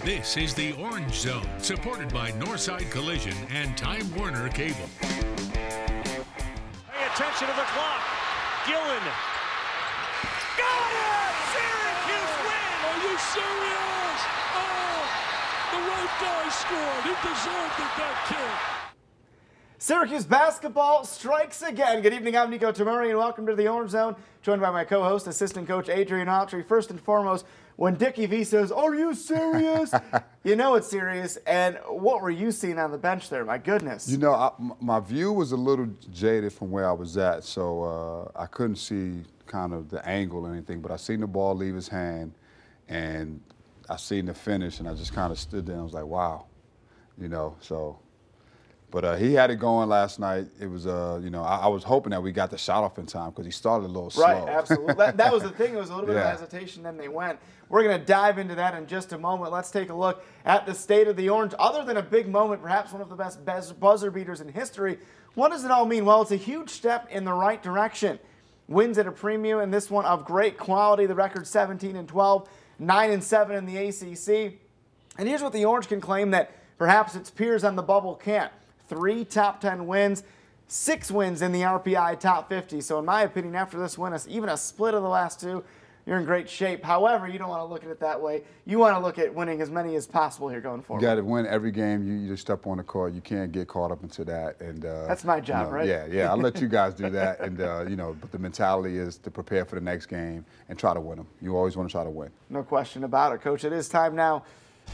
This is the Orange Zone, supported by Northside Collision and Time Warner Cable. Pay attention to the clock. Gillen. Got it! Syracuse wins! Are you serious? Oh, the right guy scored. He deserved it, that kid. Syracuse basketball strikes again. Good evening, I'm Nico Tamuri, and welcome to the Orange Zone, joined by my co-host, assistant coach Adrian Autry. First and foremost, when Dickie V says, "Are you serious?" you know it's serious. And what were you seeing on the bench there? My goodness. You know, my view was a little jaded from where I was at, so I couldn't see kind of the angle or anything, but I seen the ball leave his hand, and I seen the finish, and I just kind of stood there and was like, wow, you know, so. But he had it going last night. It was, you know, I was hoping that we got the shot off in time because he started a little slow. Right, absolutely. that was the thing. It was a little bit of hesitation, then they went. We're going to dive into that in just a moment. Let's take a look at the state of the Orange. Other than a big moment, perhaps one of the best buzzer beaters in history, what does it all mean? Well, it's a huge step in the right direction. Wins at a premium, and this one of great quality. The record 17-12, 9-7 in the ACC. And here's what the Orange can claim that perhaps its peers on the bubble can't. 3 top 10 wins, 6 wins in the RPI top 50. So in my opinion, after this win, even a split of the last 2, you're in great shape. However, you don't want to look at it that way. You want to look at winning as many as possible here going forward. You got to win every game. You just step on the court. You can't get caught up into that. And that's my job, you know, right? Yeah. I'll let you guys do that. And you know, but the mentality is to prepare for the next game and try to win them. You always want to try to win. No question about it, Coach. It is time now.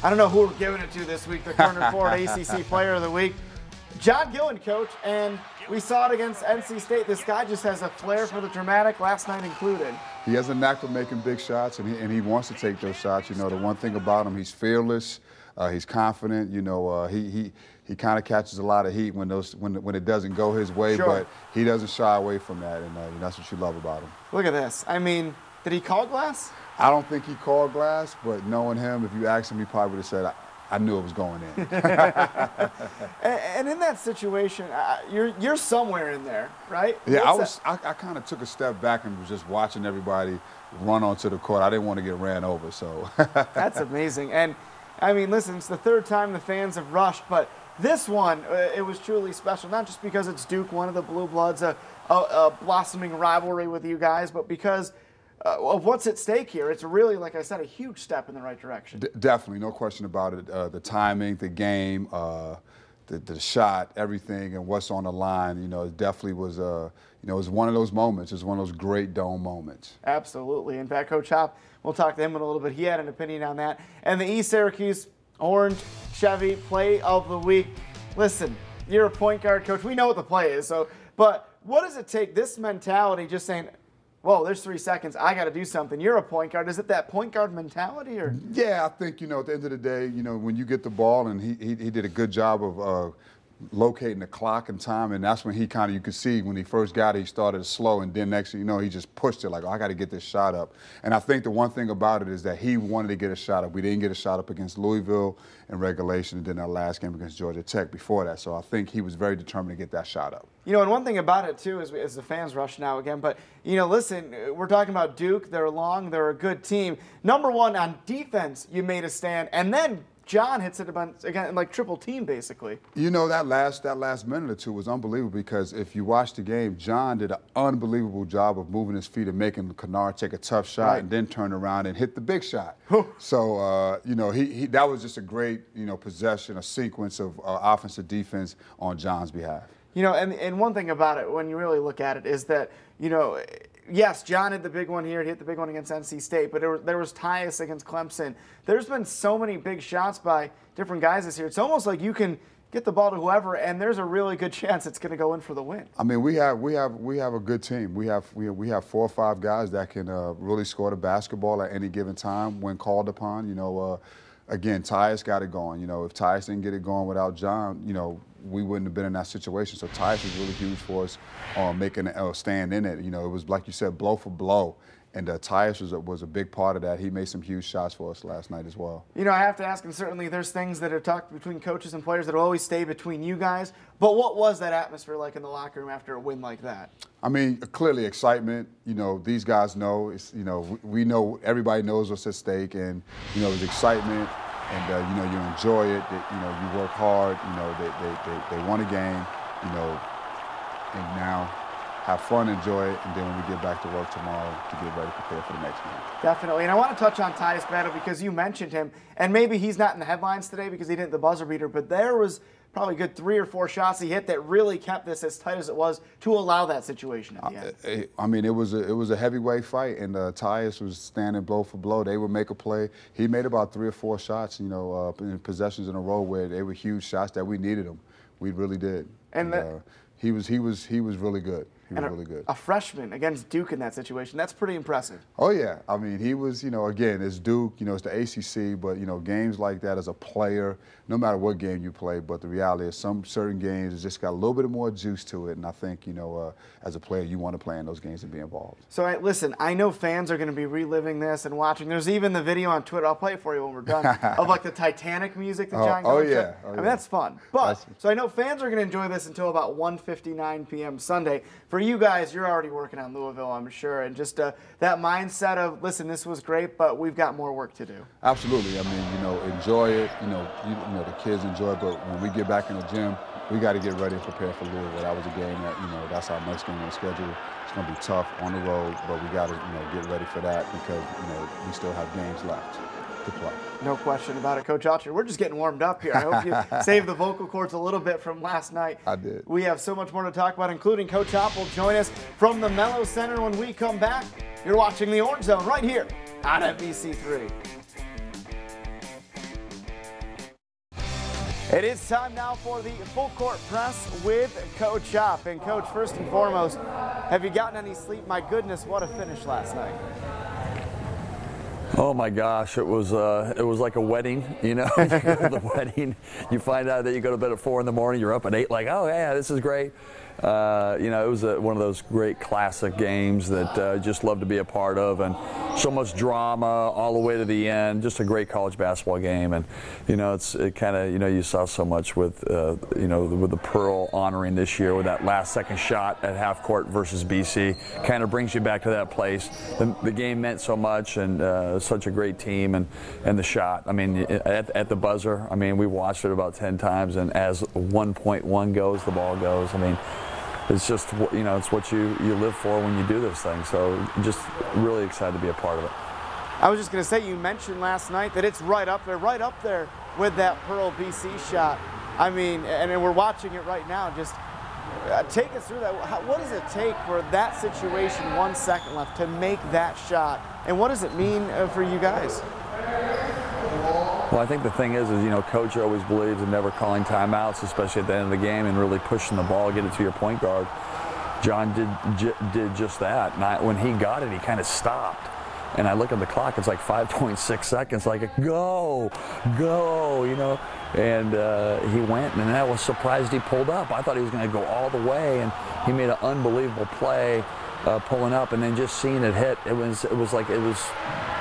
I don't know who we're giving it to this week. The corner forward ACC Player of the Week. John Gillen, Coach, and we saw it against NC State. This guy just has a flair for the dramatic, last night included. He has a knack for making big shots, and he wants to take those shots. You know, the one thing about him, he's fearless, he's confident. You know, he kind of catches a lot of heat when it doesn't go his way, sure. But he doesn't shy away from that, and that's what you love about him. Look at this. I mean, did he call glass? I don't think he called glass, but knowing him, if you asked him, he probably would have said, I knew it was going in. and in that situation, you're somewhere in there, right? Yeah, I kind of took a step back and was just watching everybody run onto the court. I didn't want to get ran over, so. That's amazing. And, I mean, listen, it's the 3rd time the fans have rushed, but this one, it was truly special, not just because it's Duke, one of the Blue Bloods, a blossoming rivalry with you guys, but because of what's at stake here. It's really, like I said, a huge step in the right direction. Definitely, no question about it. The timing, the game, the shot, everything, and what's on the line. You know, it definitely was. You know, it was one of those moments. It's one of those great dome moments. Absolutely. In fact, Coach Hop, we'll talk to him in a little bit. He had an opinion on that. And the East Syracuse Orange Chevy Play of the Week. Listen, you're a point guard, Coach. We know what the play is. But what does it take? This mentality, just saying, whoa, there's 3 seconds. I got to do something. You're a point guard. Is it that point guard mentality? Or? Yeah, I think, you know, at the end of the day, you know, when you get the ball, and he did a good job of locating the clock and time, and that's when he kind of, you could see when he first got it, he started slow, and then next thing you know, he just pushed it like, oh, I got to get this shot up. And I think the one thing about it is that he wanted to get a shot up. We didn't get a shot up against Louisville in regulation, and then our last game against Georgia Tech before that. So I think he was very determined to get that shot up. You know, and one thing about it, too, is as the fans rush now again, but, you know, listen, we're talking about Duke. They're long. They're a good team. Number one, on defense, you made a stand, and then John hits it again, like triple team, basically. You know, that last minute or two was unbelievable because if you watch the game, John did an unbelievable job of moving his feet and making Kennard take a tough shot and then turn around and hit the big shot. So, you know, that was just a great, you know, possession, a sequence of offensive defense on John's behalf. You know, and one thing about it, when you really look at it, is that, you know, yes, John hit the big one here. He hit the big one against NC State, but there was Tyus against Clemson. There's been so many big shots by different guys this year. It's almost like you can get the ball to whoever, and there's a really good chance it's going to go in for the win. I mean, we have a good team. We have 4 or 5 guys that can really score the basketball at any given time when called upon. You know, again, Tyus got it going. You know, if Tyus didn't get it going without John, you know, we wouldn't have been in that situation. So Tyus was really huge for us making a stand in it. You know, it was, like you said, blow for blow. And Tyus was a big part of that. He made some huge shots for us last night as well. You know, I have to ask, and certainly there's things that are talked between coaches and players that will always stay between you guys. But what was that atmosphere like in the locker room after a win like that? I mean, clearly excitement. You know, these guys know. It's, you know, we know, everybody knows what's at stake. And, you know, it was excitement. and you know, you enjoy it. You know, you work hard. You know, they won a game. You know, and now have fun, enjoy it, and then when we get back to work tomorrow, to get ready to prepare for the next game. Definitely, and I want to touch on Tyus Battle because you mentioned him, and maybe he's not in the headlines today because he didn't hit the buzzer beater, but there was probably a good 3 or 4 shots he hit that really kept this as tight as it was to allow that situation at the end. I mean, it was a heavyweight fight, and Tyus was standing blow for blow. They would make a play. He made about 3 or 4 shots, you know, in possessions in a row where they were huge shots that we needed them. We really did. And he was really good. He was really good. A freshman against Duke in that situation, that's pretty impressive. Oh, yeah. I mean, he was, you know, again, it's Duke, you know, it's the ACC, but, you know, games like that as a player, no matter what game you play, but the reality is some certain games, it's just got a little bit more juice to it, and I think, you know, as a player, you want to play in those games and be involved. So, listen, I know fans are going to be reliving this and watching. There's even the video on Twitter, I'll play it for you when we're done, of, like, the Titanic music that John Gillon took. I mean, that's fun. But, so I know fans are going to enjoy this until about 1:59 p.m. Sunday. For you guys, you're already working on Louisville, I'm sure, and just that mindset of, listen, this was great, but we've got more work to do. Absolutely. I mean, you know, enjoy it. You know, the kids enjoy it, but when we get back in the gym, we got to get ready and prepare for Louisville. That was a game that, you know, that's our next game on the schedule. It's going to be tough on the road, but we got to, you know, get ready for that because, you know, we still have games left to play. No question about it, Coach Autry. We're just getting warmed up here. I hope you saved the vocal cords a little bit from last night. I did. We have so much more to talk about, including Coach Hop will join us from the Mello Center when we come back. You're watching the Orange Zone right here on FBC3. It is time now for the full court press with Coach Hop. And Coach, first and foremost, have you gotten any sleep? My goodness, what a finish last night. Oh my gosh, it was like a wedding, you know. You go to the wedding, you find out that you go to bed at 4 in the morning, you're up at 8, like, oh yeah, this is great. You know, it was one of those great classic games that I just love to be a part of, and so much drama all the way to the end. Just a great college basketball game, and you know, it kind of, you know, you saw so much with you know, with the Pearl honoring this year with that last second shot at half court versus BC. Kind of brings you back to that place. The game meant so much, and such a great team, and the shot. I mean, at the buzzer. I mean, we watched it about 10 times, and as 1.1 goes, the ball goes. I mean, it's just, you know, it's what you live for when you do this thing. So just really excited to be a part of it. I was just going to say, you mentioned last night that it's right up there with that Pearl BC shot. I mean, and we're watching it right now. Just take us through that. What does it take for that situation, 1 second left, to make that shot? And what does it mean for you guys? Well, I think the thing is, you know, coach always believes in never calling timeouts, especially at the end of the game, and really pushing the ball, get it to your point guard. John did just that. And when he got it, he kind of stopped. And I look at the clock, it's like 5.6 seconds, like, go, you know. And he went, and I was surprised he pulled up. I thought he was going to go all the way, and he made an unbelievable play pulling up, and then just seeing it hit, it was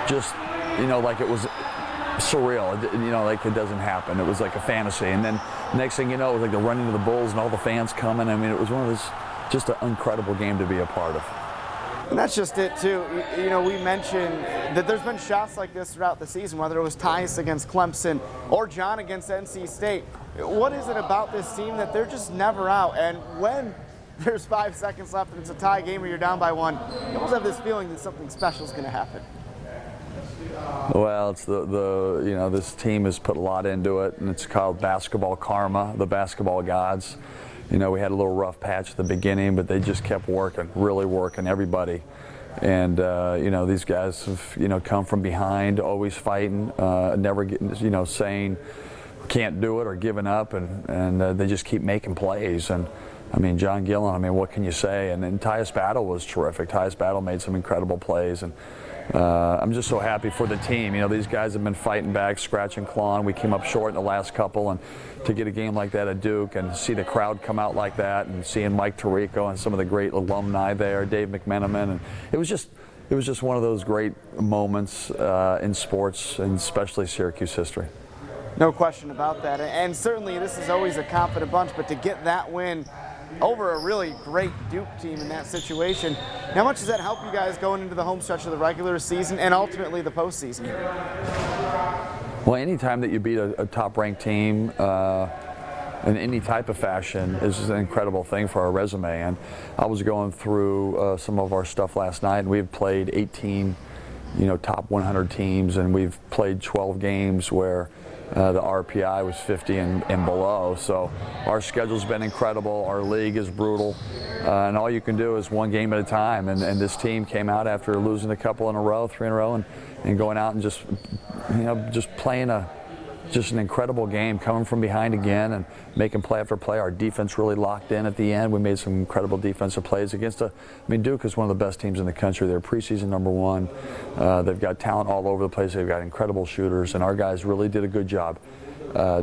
just, you know, like it was surreal. You know, like it doesn't happen. It was like a fantasy. And then next thing you know, it was like the running of the Bulls and all the fans coming. I mean, it was one of those, just an incredible game to be a part of. And that's just it, too. You know, we mentioned that there's been shots like this throughout the season, whether it was Tyus against Clemson or John against NC State. What is it about this team that they're just never out? And when there's 5 seconds left and it's a tie game or you're down by 1, you almost have this feeling that something special is going to happen. Well, it's you know, this team has put a lot into it, and it's called basketball karma, the basketball gods. You know, we had a little rough patch at the beginning, but they just kept working, really working, everybody. And, you know, these guys have, you know, come from behind, always fighting, never getting, you know, saying can't do it or giving up, and they just keep making plays. And, I mean, John Gillon, I mean, what can you say? And then Tyus Battle was terrific. Tyus Battle made some incredible plays. And I'm just so happy for the team. You know, these guys have been fighting back, scratching, clawing. We came up short in the last couple, and to get a game like that at Duke and see the crowd come out like that, and seeing Mike Tirico and some of the great alumni there, Dave McMenamin, and it was just one of those great moments in sports, and especially Syracuse history. No question about that. And certainly this is always a confident bunch, but to get that win over a really great Duke team in that situation, how much does that help you guys going into the home stretch of the regular season and ultimately the postseason? Well, anytime that you beat a top-ranked team in any type of fashion is an incredible thing for our resume. And I was going through some of our stuff last night, and we've played 18, top 100 teams, and we've played 12 games where the RPI was 50 and below. So our schedule's been incredible. Our league is brutal. And all you can do is one game at a time. And this team came out after losing a couple in a row, 3 in a row, and going out and just playing an incredible game, coming from behind again and making play after play. Our defense really locked in at the end. We made some incredible defensive plays against Duke is one of the best teams in the country. They're preseason #1. They've got talent all over the place. They've got incredible shooters, and our guys really did a good job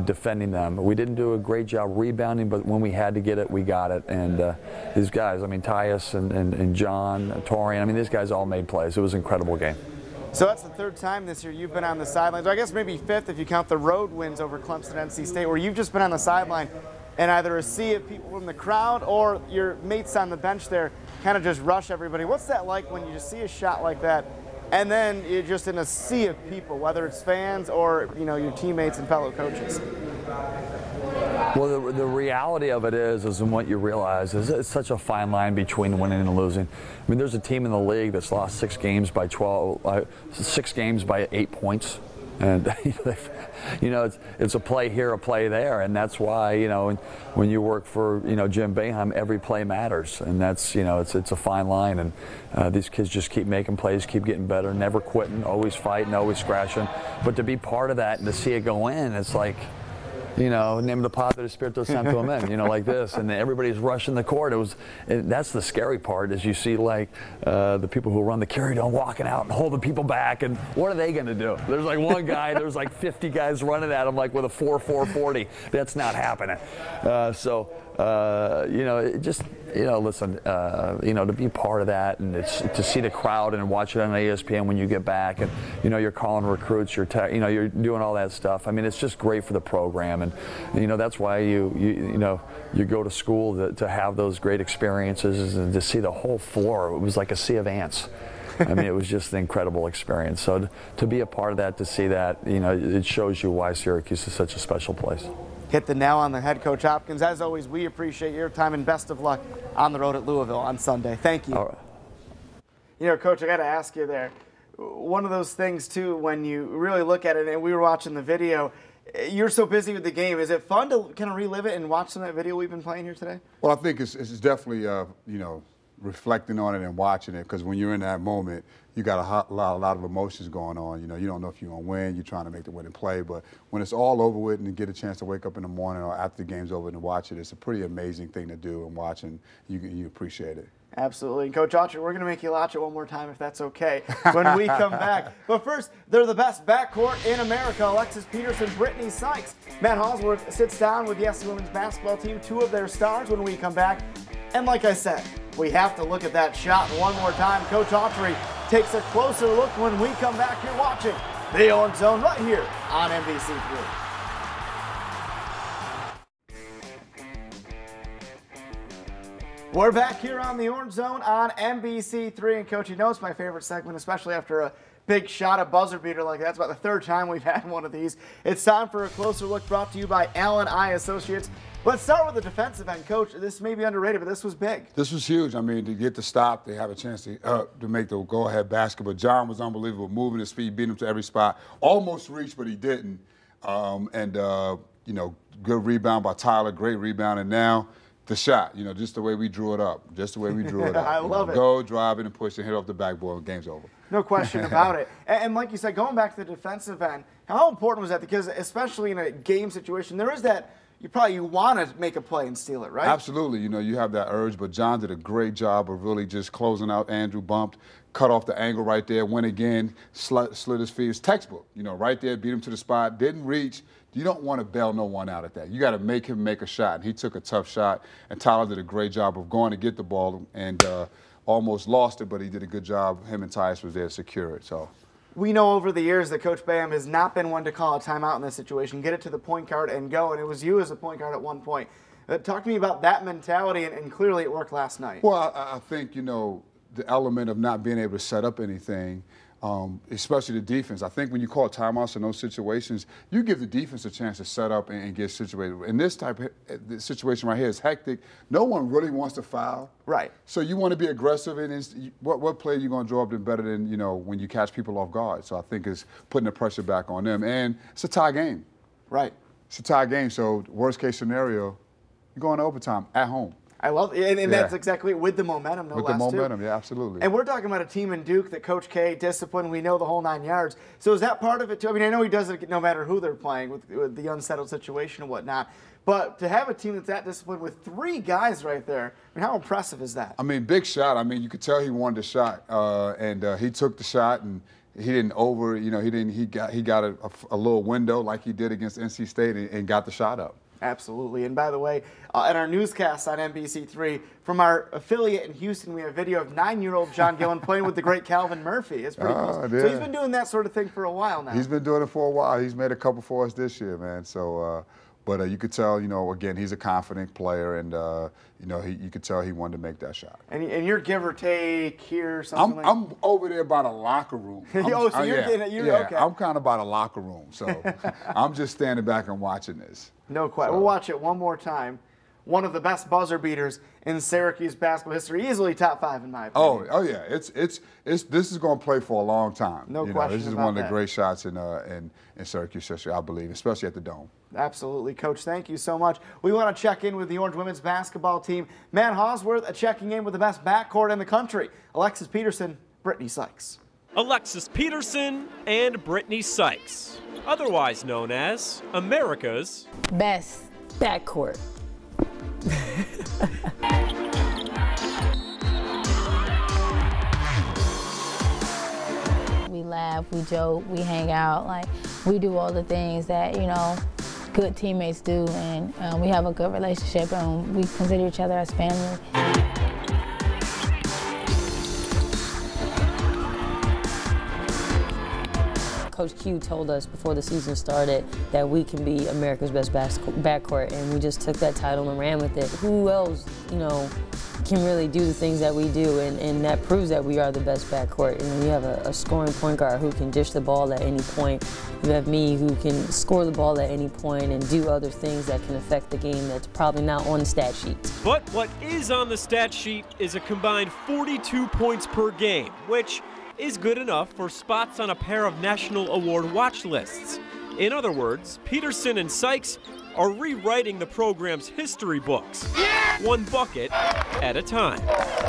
defending them. We didn't do a great job rebounding, but when we had to get it, we got it. And these guys, Tyus and John, Torian, these guys all made plays. It was an incredible game. So that's the 3rd time this year you've been on the sidelines. I guess maybe 5th if you count the road wins over Clemson and NC State, where you've just been on the sideline and either a sea of people from the crowd or your mates on the bench there kind of just rush everybody. What's that like when you just see a shot like that and then you're just in a sea of people, whether it's fans or your teammates and fellow coaches? Well, the reality of it is what you realize is it's such a fine line between winning and losing. There's a team in the league that's lost 6 games by 8 points. And it's a play here, a play there, and that's why when you work for Jim Boeheim, every play matters, and that's it's a fine line, and these kids just keep making plays, keep getting better, never quitting, always fighting, always scratching. But to be part of that and to see it go in, it's like, name of the Padre Espiritu Santo Amen, like this, and everybody's rushing the court. That's the scary part, is you see the people who run the carry down walking out and holding people back, and what are they going to do? There's one guy, there's 50 guys running at him with a 4.40. That's not happening. Listen, to be part of that and to see the crowd and watch it on ESPN when you get back, and you're calling recruits, you're doing all that stuff. It's just great for the program, and that's why you go to school to have those great experiences and to see the whole floor. It was like a sea of ants. It was just an incredible experience. So to be a part of that, to see that, it shows you why Syracuse is such a special place. Hit the nail on the head, Coach Hopkins. As always, we appreciate your time and best of luck on the road at Louisville on Sunday. Thank you. All right. Coach, I got to ask you there. One of those things, too, when you really look at it, and we were watching the video, you're so busy with the game. Is it fun to kind of relive it and watch some of that video we've been playing here today? Well, I think it's definitely, reflecting on it and watching it, because when you're in that moment, you got a lot of emotions going on. You don't know if you're going to win. You're trying to make the winning play. But when it's all over with and you get a chance to wake up in the morning or after the game's over and watch it, it's a pretty amazing thing to do and watch, and you appreciate it. Absolutely. And Coach Autry, we're going to make you watch it one more time if that's okay when we come back. But first, they're the best backcourt in America. Alexis Peterson, Brittany Sykes. Matt Halsworth sits down with the SC women's basketball team, 2 of their stars, when we come back. And like I said, we have to look at that shot one more time. Coach Autry takes a closer look when we come back. You're watching the Orange Zone right here on NBC3. We're back here on the Orange Zone on NBC3. And Coach, you know it's my favorite segment, especially after a big shot, a buzzer beater like that. It's about the 3rd time we've had one of these. It's time for a closer look brought to you by Allen Eye Associates. Let's start with the defensive end, Coach. This may be underrated, but this was big. This was huge. To get the stop, they have a chance to make the go-ahead basket. But John was unbelievable, moving his feet, beating him to every spot. Almost reached, but he didn't. Good rebound by Tyler, great rebound. And now the shot, just the way we drew it up. I love it. Go, drive it, and push and hit off the backboard. Game's over. No question about it. And like you said, going back to the defensive end, how important was that? Because especially in a game situation, there is that you want to make a play and steal it, right? Absolutely. You have that urge, but John did a great job of really just closing out Andrew, bumped, cut off the angle right there, went again, slid his feet. It's textbook, right there, beat him to the spot, didn't reach. You don't want to bail no one out at that. You got to make him make a shot, and he took a tough shot, and Tyler did a great job of going to get the ball and almost lost it, but he did a good job. Him and Tyus was there to secure it. So. We know over the years that Coach Boeheim has not been one to call a timeout in this situation, get it to the point guard and go, and it was you as a point guard at one point. Talk to me about that mentality, and clearly it worked last night. Well, I think, the element of not being able to set up anything especially the defense. I think when you call timeouts in those situations, you give the defense a chance to set up and get situated. In this type of situation right here, it's hectic. No one really wants to foul. Right. So you want to be aggressive, and what play are you going to draw up better than, when you catch people off guard? So I think it's putting the pressure back on them. And it's a tie game. Right. It's a tie game, so worst case scenario, you're going to overtime at home. I love it, and that's exactly with the momentum, no less. With the momentum, yeah, absolutely. And we're talking about a team in Duke that Coach K, discipline, we know the whole 9 yards. So is that part of it too? I mean, I know he does it no matter who they're playing with the unsettled situation and whatnot. But to have a team that's that disciplined with 3 guys right there, I mean, how impressive is that? I mean, big shot. I mean, you could tell he wanted the shot, and he took the shot, and he didn't he got a little window like he did against NC State and got the shot up. Absolutely. And by the way, at our newscast on NBC3, from our affiliate in Houston, we have video of 9-year-old John Gillen playing with the great Calvin Murphy. It's pretty cool. Yeah. So he's been doing that sort of thing for a while now. He's been doing it for a while. He's made a couple for us this year, man. So, but you could tell, again, he's a confident player, and you could tell he wanted to make that shot. And you're give or take here, I'm over there by the locker room. Okay. I'm kind of by the locker room, so I'm just standing back and watching this. No question. We'll watch it one more time. One of the best buzzer beaters in Syracuse basketball history, easily top 5 in my opinion. Oh yeah. This is going to play for a long time. No question. This is one of the great shots in Syracuse history, I believe, especially at the Dome. Absolutely, Coach. Thank you so much. We want to check in with the Orange women's basketball team. Matt Hosworth checking in with the best backcourt in the country. Alexis Peterson, Brittany Sykes. Alexis Peterson and Brittany Sykes, otherwise known as America's best backcourt. We laugh, we joke, we hang out, like we do all the things that, good teammates do, and we have a good relationship, and we consider each other as family. Coach Q told us before the season started that we can be America's best backcourt, and we just took that title and ran with it. Who else, can really do the things that we do, and that proves that we are the best backcourt. And you have a scoring point guard who can dish the ball at any point. You have me who can score the ball at any point and do other things that can affect the game that's probably not on the stat sheet. But what is on the stat sheet is a combined 42 points per game, which is good enough for spots on a pair of national award watch lists. In other words, Peterson and Sykes are rewriting the program's history books, one bucket at a time.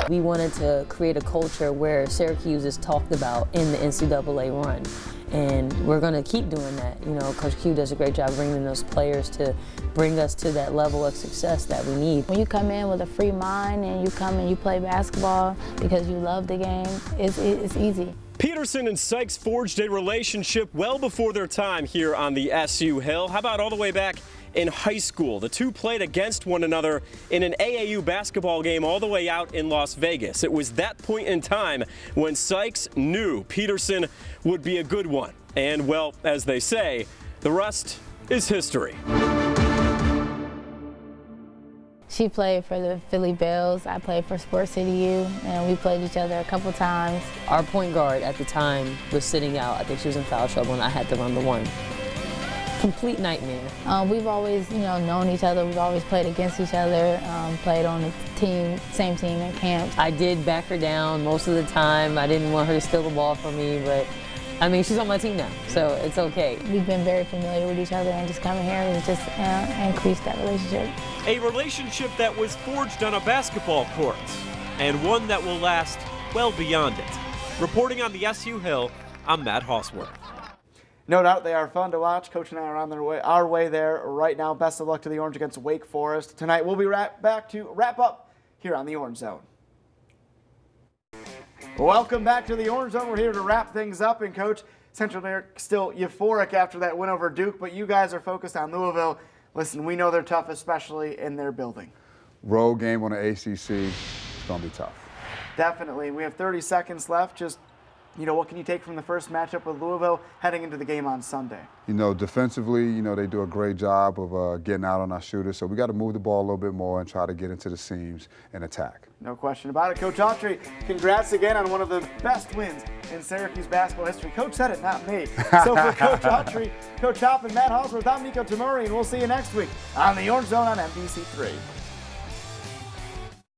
We wanted to create a culture where Syracuse is talked about in the NCAA run, and we're going to keep doing that. Coach Q does a great job bringing those players to bring us to that level of success that we need. When you come in with a free mind and you come and you play basketball because you love the game, it's easy. Peterson and Sykes forged a relationship well before their time here on the SU Hill. How about all the way back in high school? The two played against one another in an AAU basketball game all the way out in Las Vegas. It was that point in time when Sykes knew Peterson would be a good one. And, well, as they say, the rest is history. She played for the Philly Bells. I played for Sports City U, and we played each other a couple times. Our point guard at the time was sitting out. I think she was in foul trouble, and I had to run the one. Complete nightmare. We've always, known each other. We've always played against each other, played on the same team at camp. I did back her down most of the time. I didn't want her to steal the ball from me, but I mean, she's on my team now, so it's okay. We've been very familiar with each other, and just coming here has just increased that relationship. A relationship that was forged on a basketball court, and one that will last well beyond it. Reporting on the SU Hill, I'm Matt Hosworth. No doubt they are fun to watch. Coach and I are on our way there right now. Best of luck to the Orange against Wake Forest tonight. We'll be back to wrap up here on the Orange Zone. Welcome back to the Orange Zone. We're here to wrap things up. And Coach, Central New York still euphoric after that win over Duke, but you guys are focused on Louisville. Listen, we know they're tough, especially in their building. Road game on the ACC, it's going to be tough. Definitely. We have 30 seconds left. Just what can you take from the first matchup with Louisville heading into the game on Sunday? Defensively, they do a great job of getting out on our shooters. So we got to move the ball a little bit more and try to get into the seams and attack. No question about it. Coach Autry, congrats again on one of the best wins in Syracuse basketball history. Coach said it, not me. So for Coach Autry, Coach Hopp, and Matt Halsworth, I'm Nico Tamuri, and we'll see you next week on the Orange Zone on NBC3.